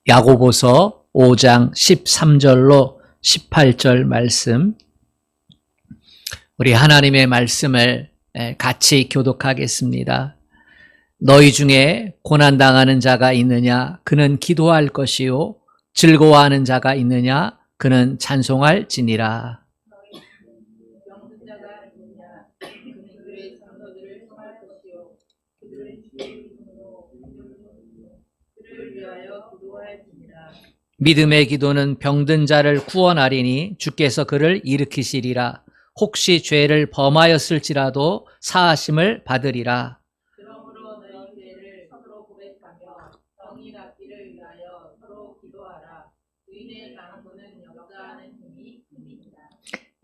야고보서 5장 13절로 18절 말씀, 우리 하나님의 말씀을 같이 교독하겠습니다. 너희 중에 고난당하는 자가 있느냐? 그는 기도할 것이요. 즐거워하는 자가 있느냐? 그는 찬송할지니라. 병든 자가 있느냐? 그는 그의 장로들을 청할 것이요. 그들은 주의 이름으로 그를 위하여 기도할지니라. 믿음의 기도는 병든 자를 구원하리니 주께서 그를 일으키시리라. 혹시 죄를 범하였을지라도 사하심을 받으리라. 그러므로 너희 죄를 서로 고백하며 정의 갚기를 위하여 서로 기도하라. 의인의 강구는 역사하는 힘이 큽니다.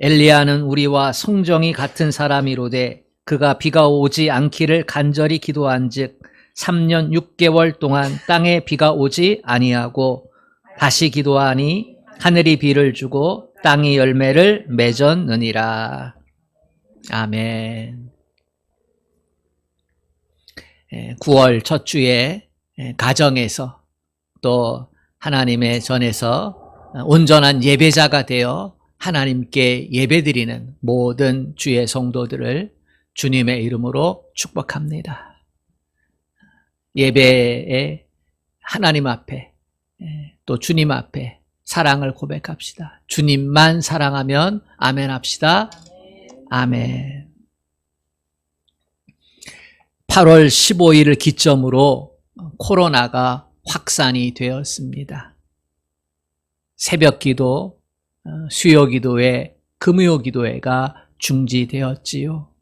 엘리야는 우리와 성정이 같은 사람이로되 그가 비가 오지 않기를 간절히 기도한즉 3년 6개월 동안 땅에 비가 오지 아니하고 다시 기도하니 하늘이 비를 주고 땅이 열매를 맺었느니라. 아멘. 9월 첫 주에 가정에서 또 하나님의 전에서 온전한 예배자가 되어 하나님께 예배드리는 모든 주의 성도들을 주님의 이름으로 축복합니다. 예배에 하나님 앞에 또 주님 앞에 사랑을 고백합시다. 주님만 사랑하면 아멘 합시다. 아멘. 8월 15일을 기점으로 코로나가 확산이 되었습니다. 새벽 기도, 수요 기도회, 금요 기도회가 중지되었지요.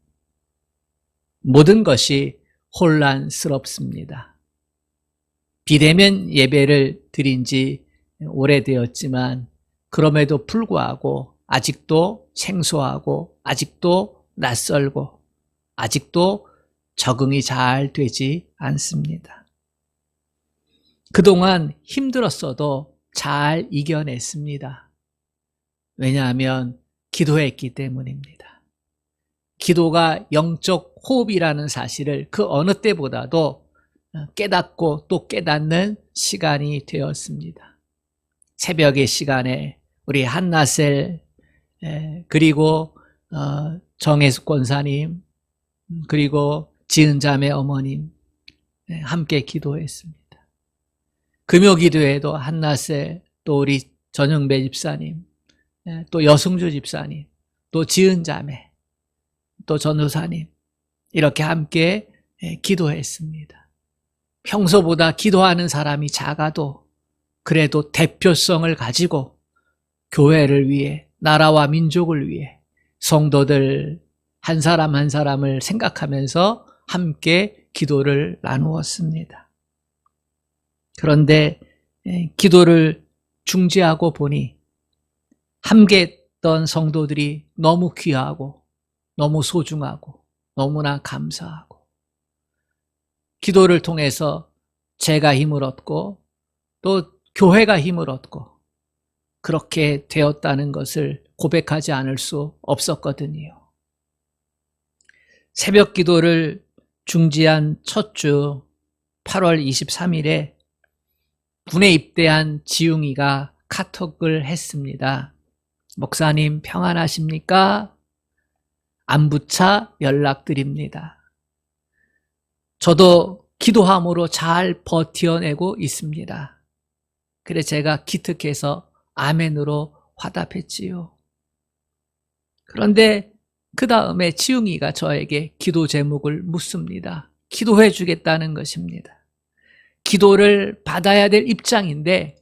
모든 것이 혼란스럽습니다. 비대면 예배를 드린 지 오래되었지만 그럼에도 불구하고 아직도 생소하고 아직도 낯설고 아직도 적응이 잘 되지 않습니다. 그동안 힘들었어도 잘 이겨냈습니다. 왜냐하면 기도했기 때문입니다. 기도가 영적 호흡이라는 사실을 그 어느 때보다도 깨닫고 또 깨닫는 시간이 되었습니다. 새벽의 시간에 우리 한나셀 그리고 정혜숙 권사님 그리고 지은자매 어머님 함께 기도했습니다. 금요 기도에도 한나셀 또 우리 전영배 집사님 또 여승주 집사님 또 지은자매 또 전도사님 이렇게 함께 기도했습니다. 평소보다 기도하는 사람이 작아도 그래도 대표성을 가지고 교회를 위해 나라와 민족을 위해 성도들 한 사람 한 사람을 생각하면서 함께 기도를 나누었습니다. 그런데 기도를 중지하고 보니 함께 했던 성도들이 너무 귀하고 너무 소중하고 너무나 감사하고 기도를 통해서 제가 힘을 얻고 또 교회가 힘을 얻고 그렇게 되었다는 것을 고백하지 않을 수 없었거든요. 새벽 기도를 중지한 첫 주 8월 23일에 군에 입대한 지웅이가 카톡을 했습니다. 목사님 평안하십니까? 안부차 연락드립니다. 저도 기도함으로 잘 버텨내고 있습니다. 그래 제가 기특해서 아멘으로 화답했지요. 그런데 그 다음에 지웅이가 저에게 기도 제목을 묻습니다. 기도해 주겠다는 것입니다. 기도를 받아야 될 입장인데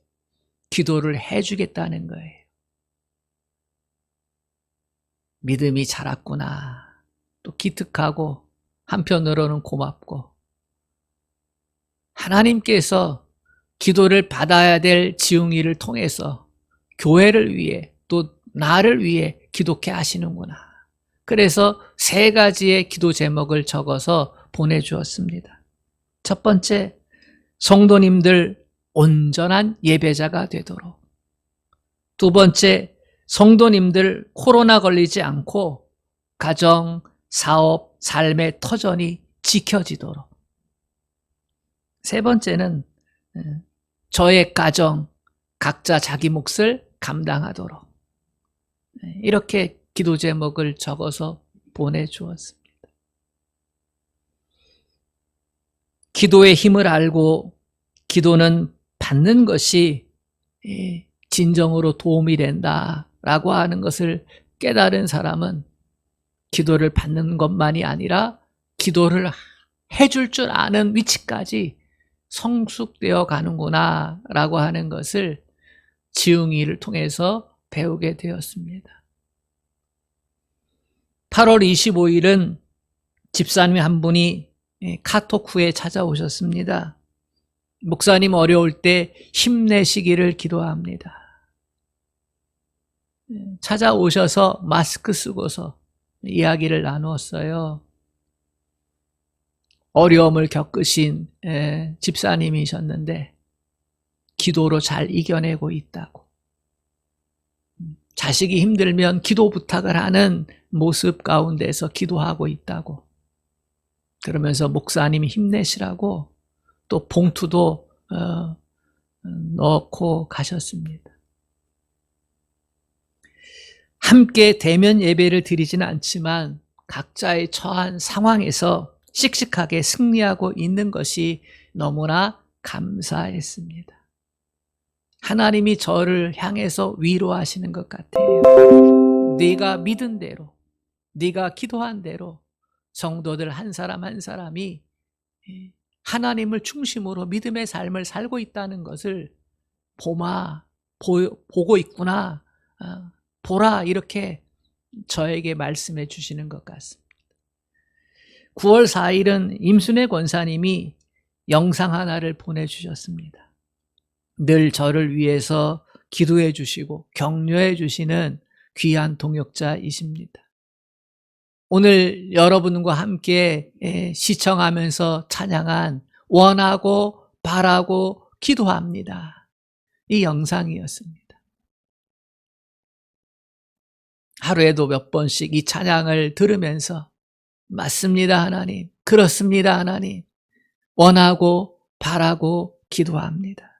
기도를 해 주겠다는 거예요. 믿음이 자랐구나. 또 기특하고 한편으로는 고맙고 하나님께서 기도를 받아야 될 지웅이를 통해서 교회를 위해 또 나를 위해 기도케 하시는구나. 그래서 3가지의 기도 제목을 적어서 보내주었습니다. 첫 번째, 성도님들 온전한 예배자가 되도록. 두 번째, 성도님들 코로나 걸리지 않고 가정, 사업, 삶의 터전이 지켜지도록. 세 번째는 저의 가정, 각자 자기 몫을 감당하도록 이렇게 기도 제목을 적어서 보내주었습니다. 기도의 힘을 알고 기도는 받는 것이 진정으로 도움이 된다라고 하는 것을 깨달은 사람은 기도를 받는 것만이 아니라 기도를 해줄 줄 아는 위치까지 성숙되어 가는구나 라고 하는 것을 지웅이를 통해서 배우게 되었습니다. 8월 25일은 집사님 한 분이 카톡 후에 찾아오셨습니다. 목사님 어려울 때 힘내시기를 기도합니다. 찾아오셔서 마스크 쓰고서 이야기를 나누었어요. 어려움을 겪으신 집사님이셨는데 기도로 잘 이겨내고 있다고. 자식이 힘들면 기도 부탁을 하는 모습 가운데서 기도하고 있다고. 그러면서 목사님이 힘내시라고 또 봉투도 넣고 가셨습니다. 함께 대면 예배를 드리지는 않지만 각자의 처한 상황에서 씩씩하게 승리하고 있는 것이 너무나 감사했습니다. 하나님이 저를 향해서 위로하시는 것 같아요. 네가 믿은 대로, 네가 기도한 대로 성도들 한 사람 한 사람이 하나님을 중심으로 믿음의 삶을 살고 있다는 것을 보고 있구나, 보라, 이렇게 저에게 말씀해 주시는 것 같습니다. 9월 4일은 임순애 권사님이 영상 하나를 보내주셨습니다. 늘 저를 위해서 기도해 주시고 격려해 주시는 귀한 동역자이십니다. 오늘 여러분과 함께 시청하면서 찬양한 원하고 바라고 기도합니다. 이 영상이었습니다. 하루에도 몇 번씩 이 찬양을 들으면서 맞습니다, 하나님. 그렇습니다, 하나님. 원하고 바라고 기도합니다.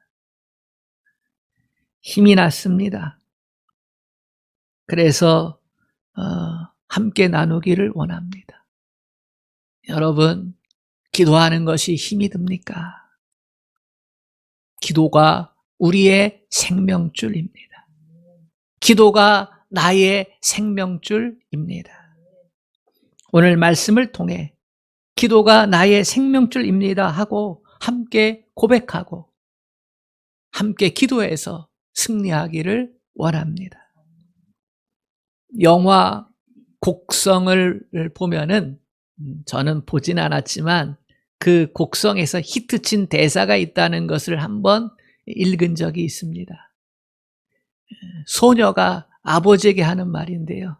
힘이 났습니다. 그래서 함께 나누기를 원합니다. 여러분, 기도하는 것이 힘이 듭니까? 기도가 우리의 생명줄입니다. 기도가 나의 생명줄입니다. 오늘 말씀을 통해 기도가 나의 생명줄입니다 하고 함께 고백하고 함께 기도해서 승리하기를 원합니다. 영화 곡성을 보면은 저는 보진 않았지만 그 곡성에서 히트친 대사가 있다는 것을 한번 읽은 적이 있습니다. 소녀가 아버지에게 하는 말인데요.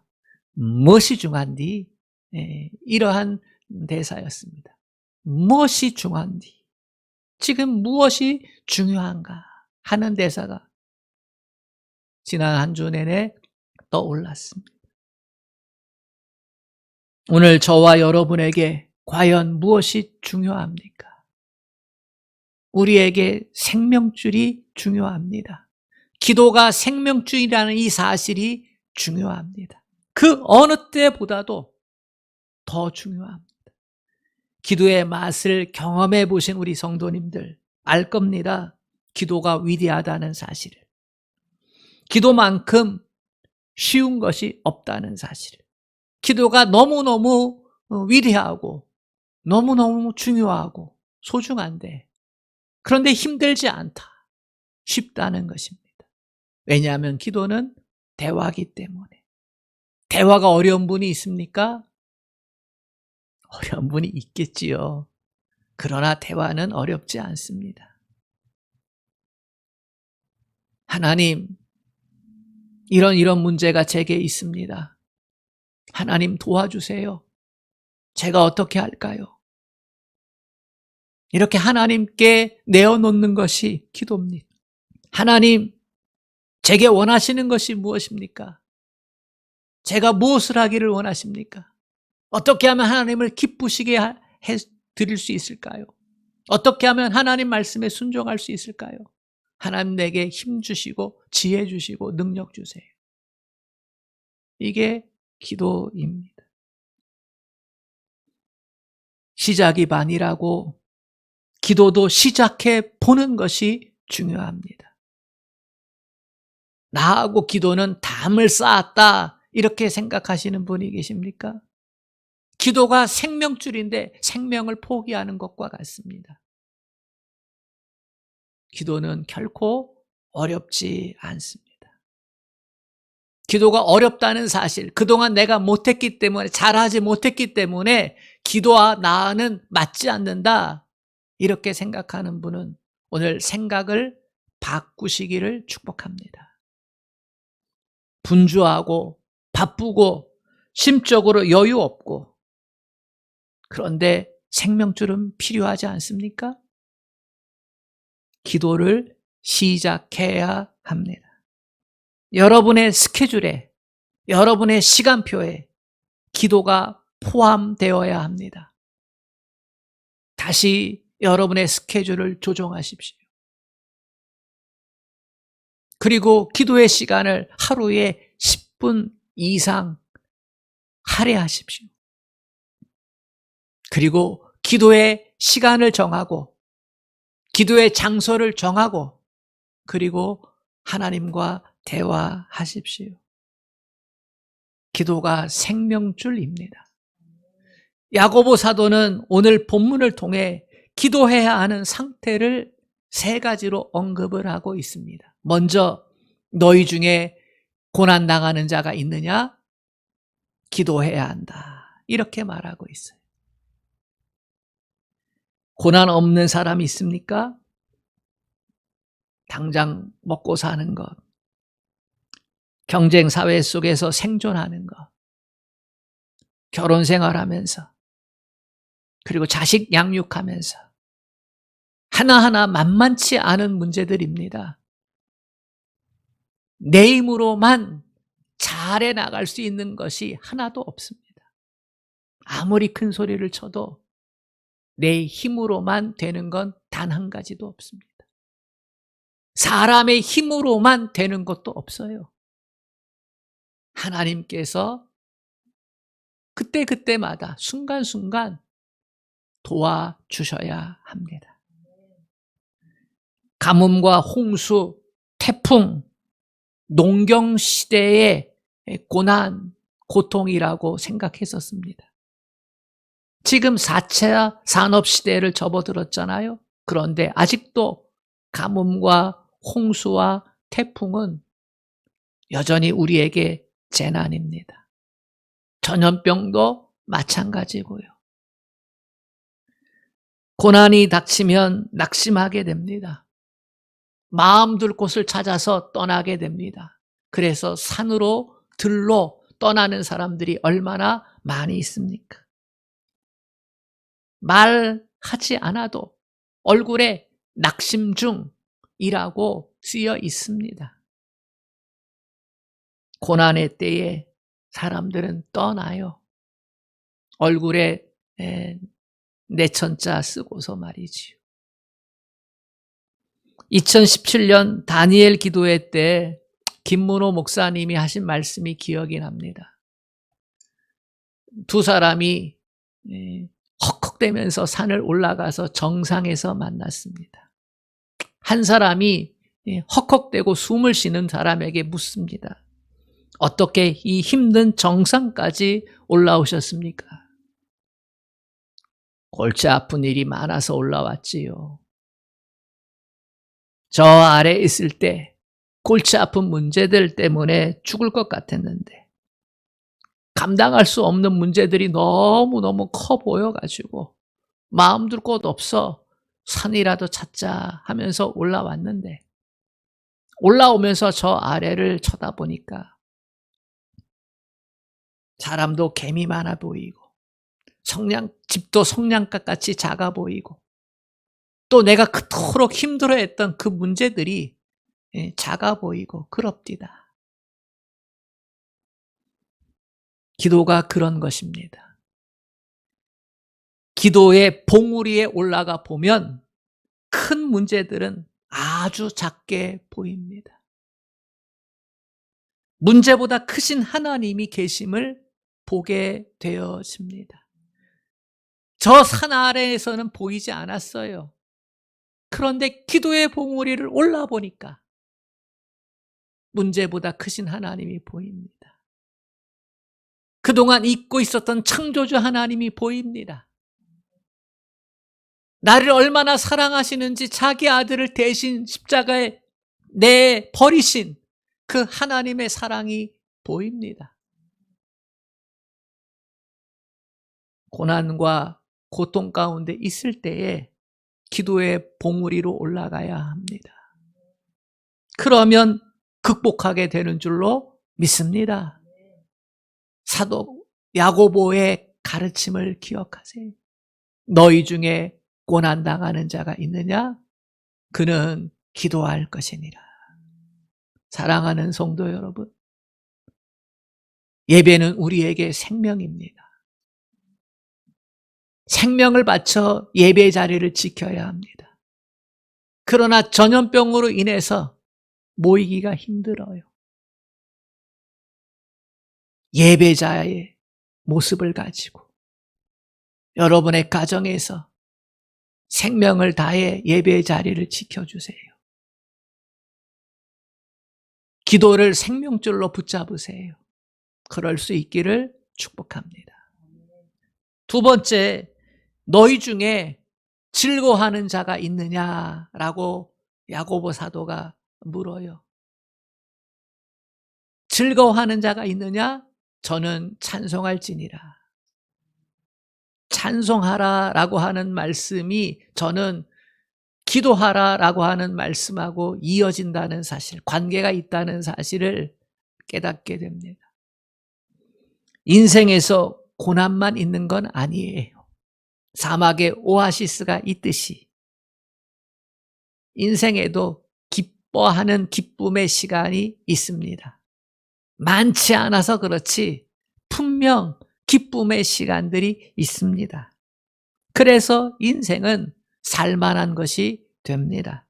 무엇이 중한디? 이러한 대사였습니다. 무엇이 중한디? 지금 무엇이 중요한가 하는 대사가 지난 한 주 내내 떠올랐습니다. 오늘 저와 여러분에게 과연 무엇이 중요합니까? 우리에게 생명줄이 중요합니다. 기도가 생명줄이라는 이 사실이 중요합니다. 그 어느 때보다도 더 중요합니다. 기도의 맛을 경험해 보신 우리 성도님들 알 겁니다. 기도가 위대하다는 사실을. 기도만큼 쉬운 것이 없다는 사실을. 기도가 너무너무 위대하고 너무너무 중요하고 소중한데 그런데 힘들지 않다. 쉽다는 것입니다. 왜냐하면 기도는 대화이기 때문에. 대화가 어려운 분이 있습니까? 어려운 분이 있겠지요. 그러나 대화는 어렵지 않습니다. 하나님, 이런 문제가 제게 있습니다. 하나님 도와주세요. 제가 어떻게 할까요? 이렇게 하나님께 내어놓는 것이 기도입니다. 하나님, 제게 원하시는 것이 무엇입니까? 제가 무엇을 하기를 원하십니까? 어떻게 하면 하나님을 기쁘시게 해 드릴 수 있을까요? 어떻게 하면 하나님 말씀에 순종할 수 있을까요? 하나님 내게 힘 주시고 지혜 주시고 능력 주세요. 이게 기도입니다. 시작이 반이라고 기도도 시작해 보는 것이 중요합니다. 나하고 기도는 담을 쌓았다 이렇게 생각하시는 분이 계십니까? 기도가 생명줄인데 생명을 포기하는 것과 같습니다. 기도는 결코 어렵지 않습니다. 기도가 어렵다는 사실, 그동안 내가 못했기 때문에, 잘하지 못했기 때문에 기도와 나는 맞지 않는다 이렇게 생각하는 분은 오늘 생각을 바꾸시기를 축복합니다. 분주하고 바쁘고 심적으로 여유 없고 그런데 생명줄은 필요하지 않습니까? 기도를 시작해야 합니다. 여러분의 스케줄에, 여러분의 시간표에 기도가 포함되어야 합니다. 다시 여러분의 스케줄을 조정하십시오. 그리고 기도의 시간을 하루에 10분 이상 할애하십시오. 그리고 기도의 시간을 정하고 기도의 장소를 정하고 그리고 하나님과 대화하십시오. 기도가 생명줄입니다. 야고보 사도는 오늘 본문을 통해 기도해야 하는 상태를 3가지로 언급을 하고 있습니다. 먼저 너희 중에 고난 당하는 자가 있느냐? 기도해야 한다. 이렇게 말하고 있어요. 고난 없는 사람이 있습니까? 당장 먹고 사는 것, 경쟁 사회 속에서 생존하는 것, 결혼 생활하면서, 그리고 자식 양육하면서 하나하나 만만치 않은 문제들입니다. 내 힘으로만 잘해 나갈 수 있는 것이 하나도 없습니다. 아무리 큰 소리를 쳐도 내 힘으로만 되는 건 단 한 가지도 없습니다. 사람의 힘으로만 되는 것도 없어요. 하나님께서 그때그때마다 순간순간 도와주셔야 합니다. 가뭄과 홍수, 태풍, 농경시대의 고난, 고통이라고 생각했었습니다. 지금 4차 산업시대를 접어들었잖아요. 그런데 아직도 가뭄과 홍수와 태풍은 여전히 우리에게 재난입니다. 전염병도 마찬가지고요. 고난이 닥치면 낙심하게 됩니다. 마음 둘 곳을 찾아서 떠나게 됩니다. 그래서 산으로 들로 떠나는 사람들이 얼마나 많이 있습니까? 말하지 않아도 얼굴에 낙심 중이라고 쓰여 있습니다. 고난의 때에 사람들은 떠나요. 얼굴에 내천자 쓰고서 말이지요. 2017년 다니엘 기도회 때 김문호 목사님이 하신 말씀이 기억이 납니다. 2 사람이 헉헉대면서 산을 올라가서 정상에서 만났습니다. 한 사람이 헉헉대고 숨을 쉬는 사람에게 묻습니다. 어떻게 이 힘든 정상까지 올라오셨습니까? 골치 아픈 일이 많아서 올라왔지요. 저 아래 있을 때 골치 아픈 문제들 때문에 죽을 것 같았는데 감당할 수 없는 문제들이 너무너무 커 보여가지고 마음 둘 곳 없어 산이라도 찾자 하면서 올라왔는데 올라오면서 저 아래를 쳐다보니까 사람도 개미 많아 보이고 집도 성냥갑 같이 작아 보이고 또 내가 그토록 힘들어했던 그 문제들이 작아 보이고 그럽디다. 기도가 그런 것입니다. 기도의 봉우리에 올라가 보면 큰 문제들은 아주 작게 보입니다. 문제보다 크신 하나님이 계심을 보게 되어집니다. 저 산 아래에서는 보이지 않았어요. 그런데 기도의 봉우리를 올라보니까 문제보다 크신 하나님이 보입니다. 그동안 잊고 있었던 창조주 하나님이 보입니다. 나를 얼마나 사랑하시는지 자기 아들을 대신 십자가에 내버리신 그 하나님의 사랑이 보입니다. 고난과 고통 가운데 있을 때에 기도의 봉우리로 올라가야 합니다. 그러면 극복하게 되는 줄로 믿습니다. 사도 야고보의 가르침을 기억하세요. 너희 중에 고난당하는 자가 있느냐? 그는 기도할 것이니라. 사랑하는 성도 여러분, 예배는 우리에게 생명입니다. 생명을 바쳐 예배 자리를 지켜야 합니다. 그러나 전염병으로 인해서 모이기가 힘들어요. 예배자의 모습을 가지고 여러분의 가정에서 생명을 다해 예배 자리를 지켜주세요. 기도를 생명줄로 붙잡으세요. 그럴 수 있기를 축복합니다. 두 번째, 너희 중에 즐거워하는 자가 있느냐라고 야고보 사도가 물어요. 즐거워하는 자가 있느냐? 저는 찬송할지니라. 찬송하라라고 하는 말씀이 저는 기도하라라고 하는 말씀하고 이어진다는 사실, 관계가 있다는 사실을 깨닫게 됩니다. 인생에서 고난만 있는 건 아니에요. 사막에 오아시스가 있듯이 인생에도 기뻐하는 기쁨의 시간이 있습니다. 많지 않아서 그렇지 분명 기쁨의 시간들이 있습니다. 그래서 인생은 살만한 것이 됩니다.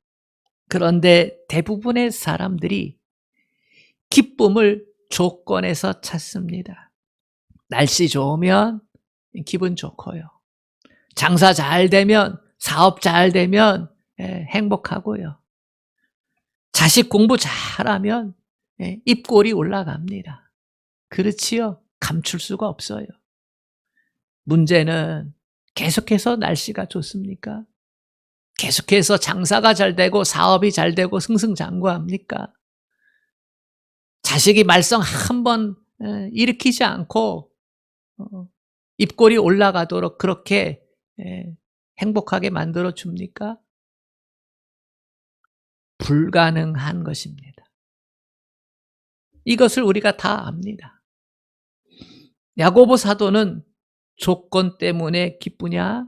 그런데 대부분의 사람들이 기쁨을 조건에서 찾습니다. 날씨 좋으면 기분 좋고요. 장사 잘 되면, 사업 잘 되면 행복하고요. 자식 공부 잘하면 입꼬리 올라갑니다. 그렇지요? 감출 수가 없어요. 문제는 계속해서 날씨가 좋습니까? 계속해서 장사가 잘 되고 사업이 잘 되고 승승장구합니까? 자식이 말썽 한번 일으키지 않고 입꼬리 올라가도록 그렇게 행복하게 만들어 줍니까? 불가능한 것입니다. 이것을 우리가 다 압니다. 야고보 사도는 조건 때문에 기쁘냐?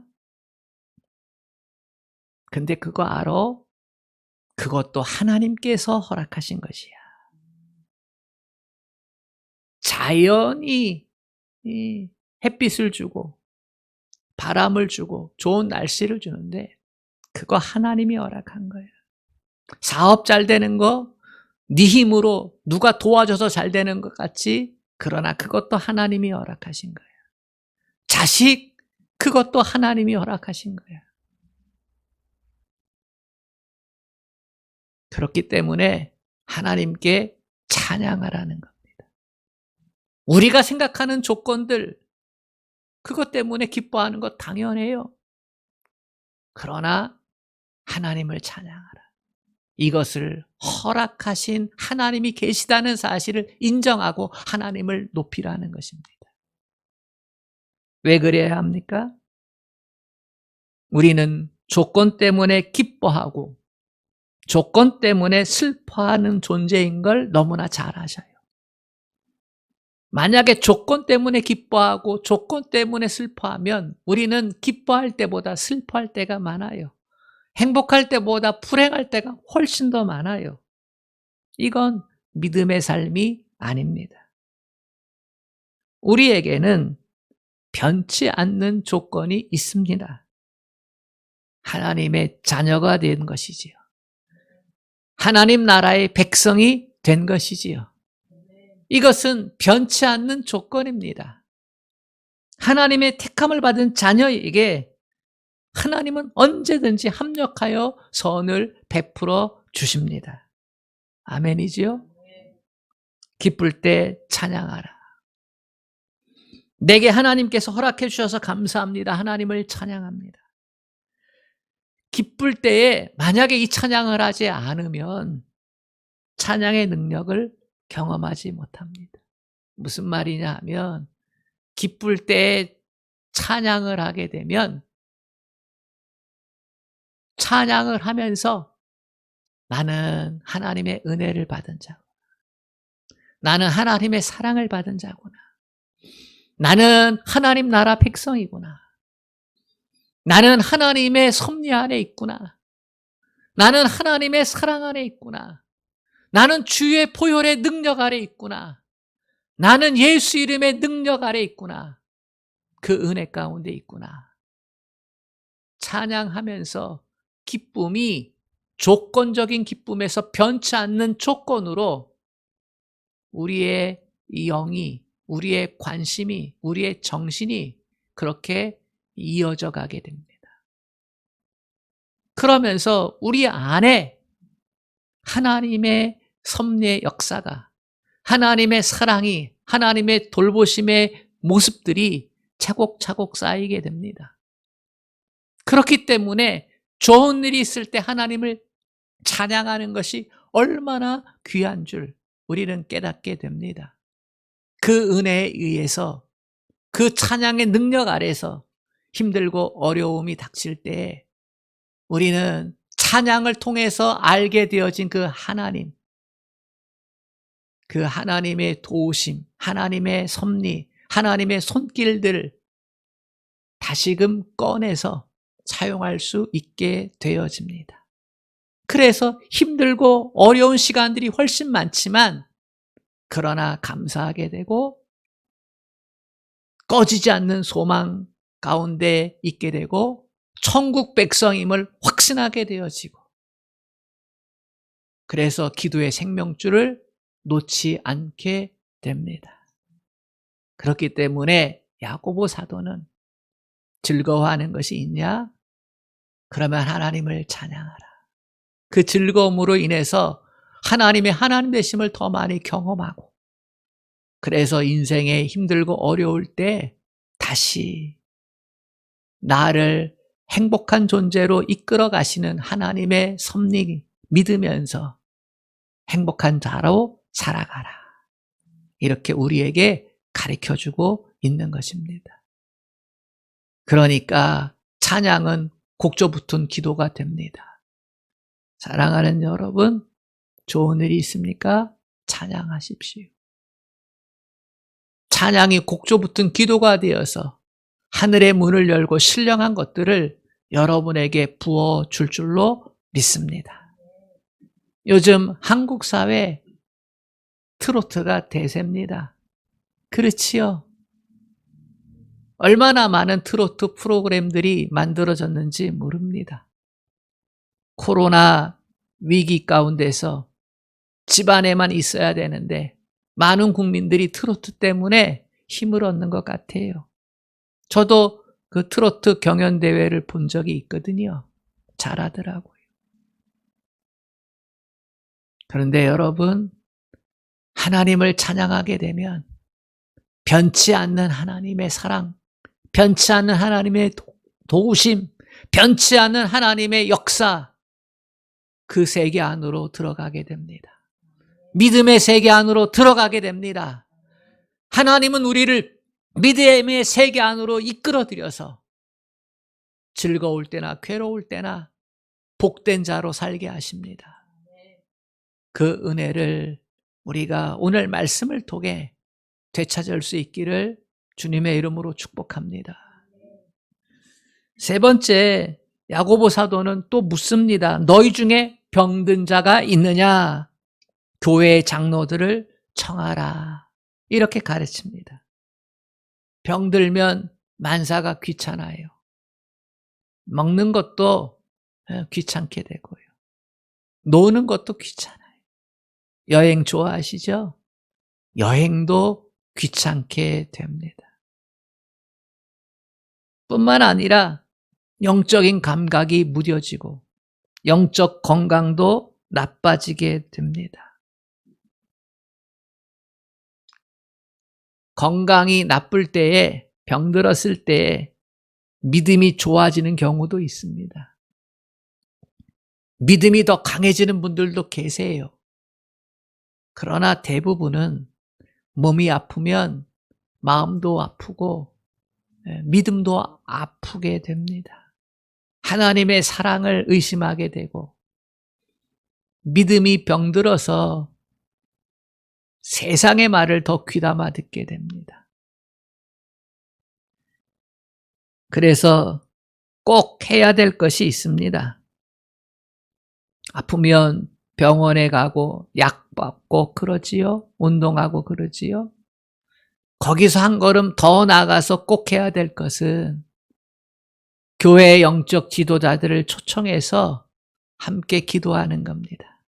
근데 그거 알아? 그것도 하나님께서 허락하신 것이야. 자연이 햇빛을 주고 바람을 주고 좋은 날씨를 주는데 그거 하나님이 허락한 거예요. 사업 잘 되는 거 네 힘으로 누가 도와줘서 잘 되는 것 같지? 그러나 그것도 하나님이 허락하신 거예요. 자식, 그것도 하나님이 허락하신 거예요. 그렇기 때문에 하나님께 찬양하라는 겁니다. 우리가 생각하는 조건들, 그것 때문에 기뻐하는 것 당연해요. 그러나 하나님을 찬양하라. 이것을 허락하신 하나님이 계시다는 사실을 인정하고 하나님을 높이라는 것입니다. 왜 그래야 합니까? 우리는 조건 때문에 기뻐하고 조건 때문에 슬퍼하는 존재인 걸 너무나 잘 아셔요. 만약에 조건 때문에 기뻐하고 조건 때문에 슬퍼하면 우리는 기뻐할 때보다 슬퍼할 때가 많아요. 행복할 때보다 불행할 때가 훨씬 더 많아요. 이건 믿음의 삶이 아닙니다. 우리에게는 변치 않는 조건이 있습니다. 하나님의 자녀가 된 것이지요. 하나님 나라의 백성이 된 것이지요. 이것은 변치 않는 조건입니다. 하나님의 택함을 받은 자녀에게 하나님은 언제든지 합력하여 선을 베풀어 주십니다. 아멘이지요? 기쁠 때 찬양하라. 내게 하나님께서 허락해 주셔서 감사합니다. 하나님을 찬양합니다. 기쁠 때에 만약에 이 찬양을 하지 않으면 찬양의 능력을 경험하지 못합니다. 무슨 말이냐 하면 기쁠 때에 찬양을 하게 되면 찬양을 하면서 나는 하나님의 은혜를 받은 자구나. 나는 하나님의 사랑을 받은 자구나. 나는 하나님 나라 백성이구나. 나는 하나님의 섭리 안에 있구나. 나는 하나님의 사랑 안에 있구나. 나는 주의 보혈의 능력 아래 있구나. 나는 예수 이름의 능력 아래 있구나. 그 은혜 가운데 있구나. 찬양하면서 기쁨이 조건적인 기쁨에서 변치 않는 조건으로 우리의 영이, 우리의 관심이, 우리의 정신이 그렇게 이어져 가게 됩니다. 그러면서 우리 안에 하나님의 섭리의 역사가, 하나님의 사랑이, 하나님의 돌보심의 모습들이 차곡차곡 쌓이게 됩니다. 그렇기 때문에 좋은 일이 있을 때 하나님을 찬양하는 것이 얼마나 귀한 줄 우리는 깨닫게 됩니다. 그 은혜에 의해서 그 찬양의 능력 아래서 힘들고 어려움이 닥칠 때 우리는 찬양을 통해서 알게 되어진 그 하나님, 그 하나님의 도우심, 하나님의 섭리, 하나님의 손길들을 다시금 꺼내서 사용할 수 있게 되어집니다. 그래서 힘들고 어려운 시간들이 훨씬 많지만 그러나 감사하게 되고 꺼지지 않는 소망 가운데 있게 되고 천국 백성임을 확신하게 되어지고 그래서 기도의 생명줄을 놓지 않게 됩니다. 그렇기 때문에 야고보 사도는 즐거워하는 것이 있냐? 그러면 하나님을 찬양하라. 그 즐거움으로 인해서 하나님의 하나님 되심을 더 많이 경험하고 그래서 인생에 힘들고 어려울 때 다시 나를 행복한 존재로 이끌어 가시는 하나님의 섭리 믿으면서 행복한 자로 살아가라. 이렇게 우리에게 가르쳐주고 있는 것입니다. 그러니까 찬양은 곡조 붙은 기도가 됩니다. 사랑하는 여러분, 좋은 일이 있습니까? 찬양하십시오. 찬양이 곡조 붙은 기도가 되어서 하늘의 문을 열고 신령한 것들을 여러분에게 부어줄 줄로 믿습니다. 요즘 한국 사회 트로트가 대세입니다. 그렇지요? 얼마나 많은 트로트 프로그램들이 만들어졌는지 모릅니다. 코로나 위기 가운데서 집안에만 있어야 되는데 많은 국민들이 트로트 때문에 힘을 얻는 것 같아요. 저도 그 트로트 경연대회를 본 적이 있거든요. 잘하더라고요. 그런데 여러분, 하나님을 찬양하게 되면 변치 않는 하나님의 사랑, 변치 않는 하나님의 도우심, 변치 않는 하나님의 역사, 그 세계 안으로 들어가게 됩니다. 믿음의 세계 안으로 들어가게 됩니다. 하나님은 우리를 믿음의 세계 안으로 이끌어들여서 즐거울 때나 괴로울 때나 복된 자로 살게 하십니다. 그 은혜를 우리가 오늘 말씀을 통해 되찾을 수 있기를 주님의 이름으로 축복합니다. 세 번째, 야고보 사도는 또 묻습니다. 너희 중에 병든 자가 있느냐? 교회의 장로들을 청하라. 이렇게 가르칩니다. 병들면 만사가 귀찮아요. 먹는 것도 귀찮게 되고요. 노는 것도 귀찮아요. 여행 좋아하시죠? 여행도 귀찮게 됩니다. 뿐만 아니라 영적인 감각이 무뎌지고 영적 건강도 나빠지게 됩니다. 건강이 나쁠 때에, 병들었을 때에 믿음이 좋아지는 경우도 있습니다. 믿음이 더 강해지는 분들도 계세요. 그러나 대부분은 몸이 아프면 마음도 아프고 믿음도 아프게 됩니다. 하나님의 사랑을 의심하게 되고 믿음이 병들어서 세상의 말을 더 귀담아 듣게 됩니다. 그래서 꼭 해야 될 것이 있습니다. 아프면 병원에 가고 약 받고 그러지요. 운동하고 그러지요. 거기서 한 걸음 더 나아가서 꼭 해야 될 것은 교회 영적 지도자들을 초청해서 함께 기도하는 겁니다.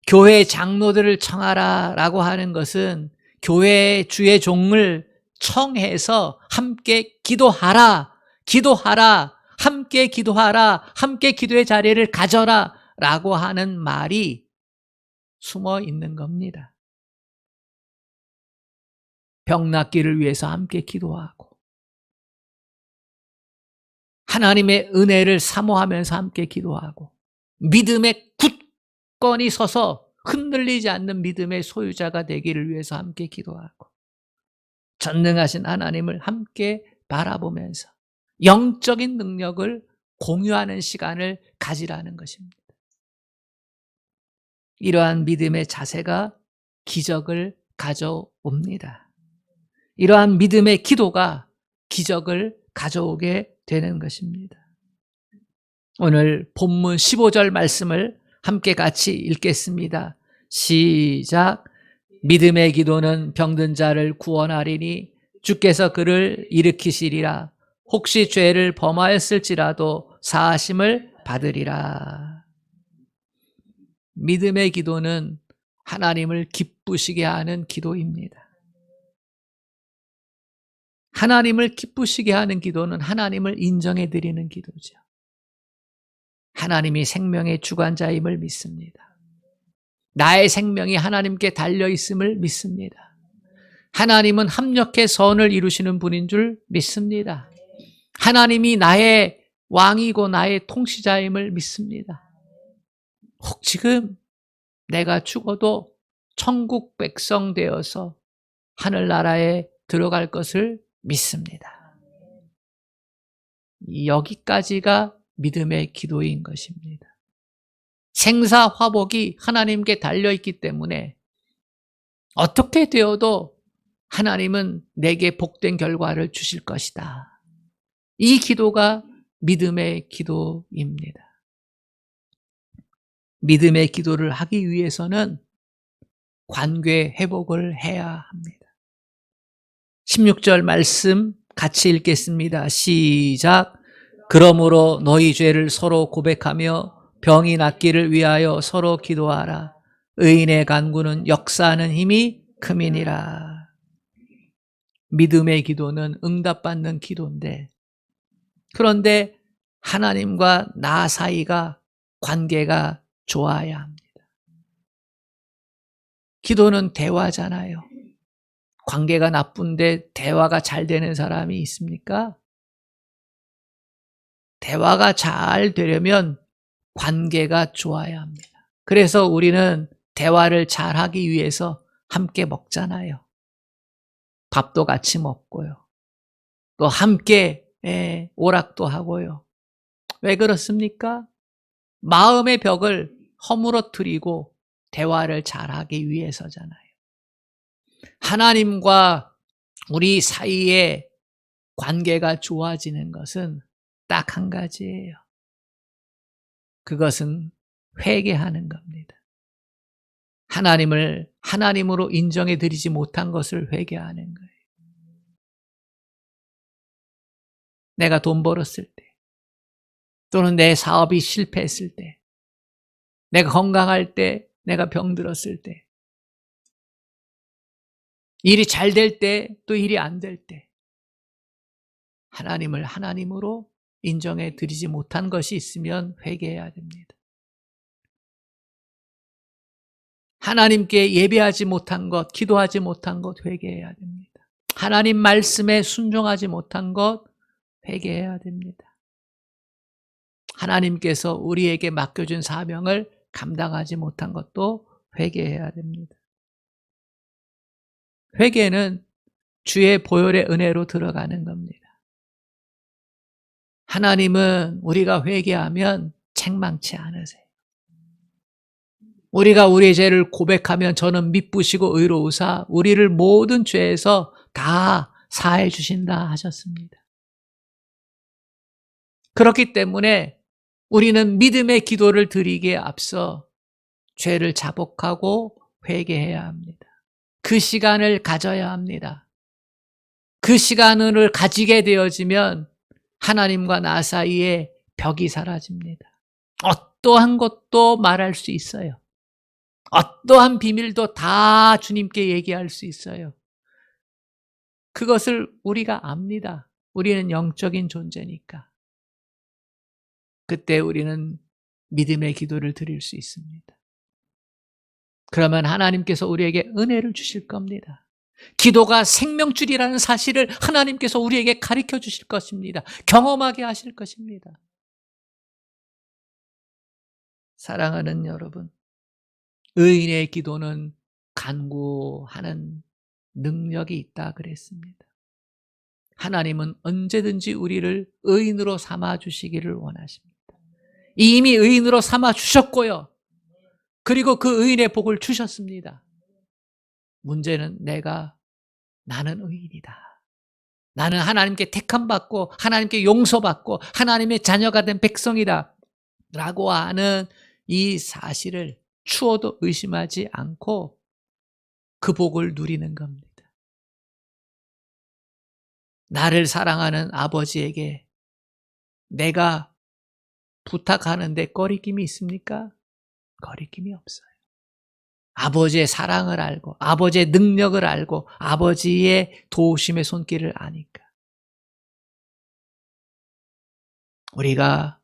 교회 장로들을 청하라 라고 하는 것은 교회 주의 종을 청해서 함께 기도하라, 기도하라, 함께 기도하라, 함께 기도의 자리를 가져라 라고 하는 말이 숨어 있는 겁니다. 병 낫기를 위해서 함께 기도하고 하나님의 은혜를 사모하면서 함께 기도하고 믿음에 굳건히 서서 흔들리지 않는 믿음의 소유자가 되기를 위해서 함께 기도하고 전능하신 하나님을 함께 바라보면서 영적인 능력을 공유하는 시간을 가지라는 것입니다. 이러한 믿음의 자세가 기적을 가져옵니다. 이러한 믿음의 기도가 기적을 가져오게 되는 것입니다. 오늘 본문 15절 말씀을 함께 같이 읽겠습니다. 시작. 믿음의 기도는 병든 자를 구원하리니 주께서 그를 일으키시리라. 혹시 죄를 범하였을지라도 사하심을 받으리라. 믿음의 기도는 하나님을 기쁘시게 하는 기도입니다. 하나님을 기쁘시게 하는 기도는 하나님을 인정해 드리는 기도죠. 하나님이 생명의 주관자임을 믿습니다. 나의 생명이 하나님께 달려 있음을 믿습니다. 하나님은 합력해 선을 이루시는 분인 줄 믿습니다. 하나님이 나의 왕이고 나의 통치자임을 믿습니다. 혹 지금 내가 죽어도 천국 백성 되어서 하늘나라에 들어갈 것을 믿습니다. 여기까지가 믿음의 기도인 것입니다. 생사화복이 하나님께 달려있기 때문에 어떻게 되어도 하나님은 내게 복된 결과를 주실 것이다. 이 기도가 믿음의 기도입니다. 믿음의 기도를 하기 위해서는 관계 회복을 해야 합니다. 16절 말씀 같이 읽겠습니다. 시작. 그러므로 너희 죄를 서로 고백하며 병이 낫기를 위하여 서로 기도하라. 의인의 간구는 역사하는 힘이 큼이니라. 믿음의 기도는 응답받는 기도인데, 그런데 하나님과 나 사이가 관계가 좋아야 합니다. 기도는 대화잖아요. 관계가 나쁜데 대화가 잘 되는 사람이 있습니까? 대화가 잘 되려면 관계가 좋아야 합니다. 그래서 우리는 대화를 잘 하기 위해서 함께 먹잖아요. 밥도 같이 먹고요. 또 함께 오락도 하고요. 왜 그렇습니까? 마음의 벽을 허물어뜨리고 대화를 잘하기 위해서잖아요. 하나님과 우리 사이의 관계가 좋아지는 것은 딱 한 가지예요. 그것은 회개하는 겁니다. 하나님을 하나님으로 인정해 드리지 못한 것을 회개하는 거예요. 내가 돈 벌었을 때, 또는 내 사업이 실패했을 때, 내가 건강할 때, 내가 병들었을 때, 일이 잘 될 때, 또 일이 안 될 때, 하나님을 하나님으로 인정해 드리지 못한 것이 있으면 회개해야 됩니다. 하나님께 예배하지 못한 것, 기도하지 못한 것 회개해야 됩니다. 하나님 말씀에 순종하지 못한 것 회개해야 됩니다. 하나님께서 우리에게 맡겨준 사명을 감당하지 못한 것도 회개해야 됩니다. 회개는 주의 보혈의 은혜로 들어가는 겁니다. 하나님은 우리가 회개하면 책망치 않으세요. 우리가 우리의 죄를 고백하면 저는 미쁘시고 의로우사 우리를 모든 죄에서 다 사해 주신다 하셨습니다. 그렇기 때문에 우리는 믿음의 기도를 드리기에 앞서 죄를 자복하고 회개해야 합니다. 그 시간을 가져야 합니다. 그 시간을 가지게 되어지면 하나님과 나 사이에 벽이 사라집니다. 어떠한 것도 말할 수 있어요. 어떠한 비밀도 다 주님께 얘기할 수 있어요. 그것을 우리가 압니다. 우리는 영적인 존재니까. 그때 우리는 믿음의 기도를 드릴 수 있습니다. 그러면 하나님께서 우리에게 은혜를 주실 겁니다. 기도가 생명줄이라는 사실을 하나님께서 우리에게 가르쳐 주실 것입니다. 경험하게 하실 것입니다. 사랑하는 여러분, 의인의 기도는 간구하는 능력이 있다 그랬습니다. 하나님은 언제든지 우리를 의인으로 삼아 주시기를 원하십니다. 이미 의인으로 삼아 주셨고요. 그리고 그 의인의 복을 주셨습니다. 문제는 나는 의인이다. 나는 하나님께 택함받고 하나님께 용서받고 하나님의 자녀가 된 백성이다. 라고 하는 이 사실을 추워도 의심하지 않고 그 복을 누리는 겁니다. 나를 사랑하는 아버지에게 내가 부탁하는데 꺼리낌이 있습니까? 거리낌이 없어요. 아버지의 사랑을 알고 아버지의 능력을 알고 아버지의 도우심의 손길을 아니까. 우리가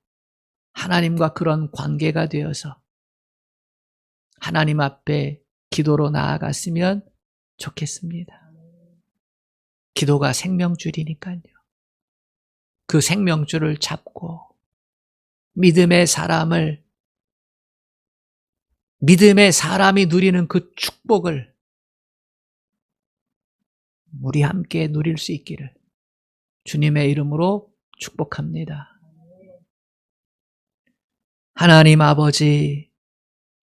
하나님과 그런 관계가 되어서 하나님 앞에 기도로 나아갔으면 좋겠습니다. 기도가 생명줄이니까요. 그 생명줄을 잡고 믿음의 사람이 누리는 그 축복을 우리 함께 누릴 수 있기를 주님의 이름으로 축복합니다. 하나님 아버지,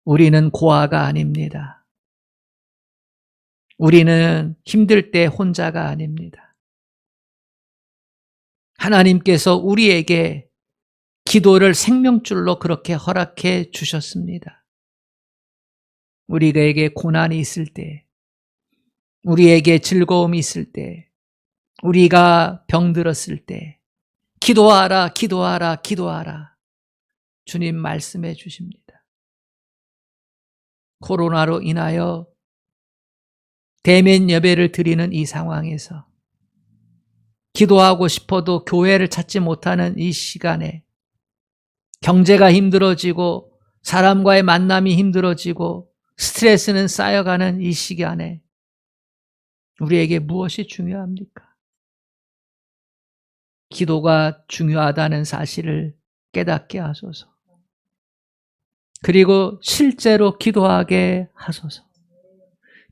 우리는 고아가 아닙니다. 우리는 힘들 때 혼자가 아닙니다. 하나님께서 우리에게 기도를 생명줄로 그렇게 허락해 주셨습니다. 우리에게 고난이 있을 때, 우리에게 즐거움이 있을 때, 우리가 병들었을 때, 기도하라, 기도하라, 기도하라. 주님 말씀해 주십니다. 코로나로 인하여 대면 예배를 드리는 이 상황에서 기도하고 싶어도 교회를 찾지 못하는 이 시간에 경제가 힘들어지고 사람과의 만남이 힘들어지고 스트레스는 쌓여가는 이 시간에 우리에게 무엇이 중요합니까? 기도가 중요하다는 사실을 깨닫게 하소서. 그리고 실제로 기도하게 하소서.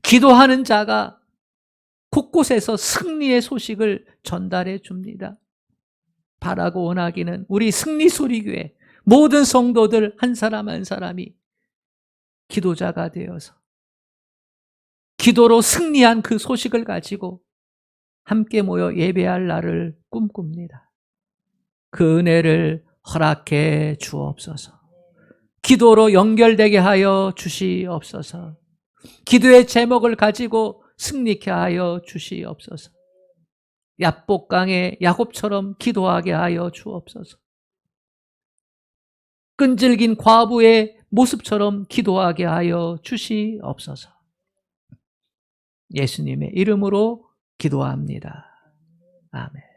기도하는 자가 곳곳에서 승리의 소식을 전달해 줍니다. 바라고 원하기는 우리 승리소리교회 모든 성도들 한 사람 한 사람이 기도자가 되어서 기도로 승리한 그 소식을 가지고 함께 모여 예배할 날을 꿈꿉니다. 그 은혜를 허락해 주옵소서. 기도로 연결되게 하여 주시옵소서. 기도의 제목을 가지고 승리케 하여 주시옵소서. 야복강의 야곱처럼 기도하게 하여 주옵소서. 끈질긴 과부의 모습처럼 기도하게 하여 주시옵소서. 예수님의 이름으로 기도합니다. 아멘.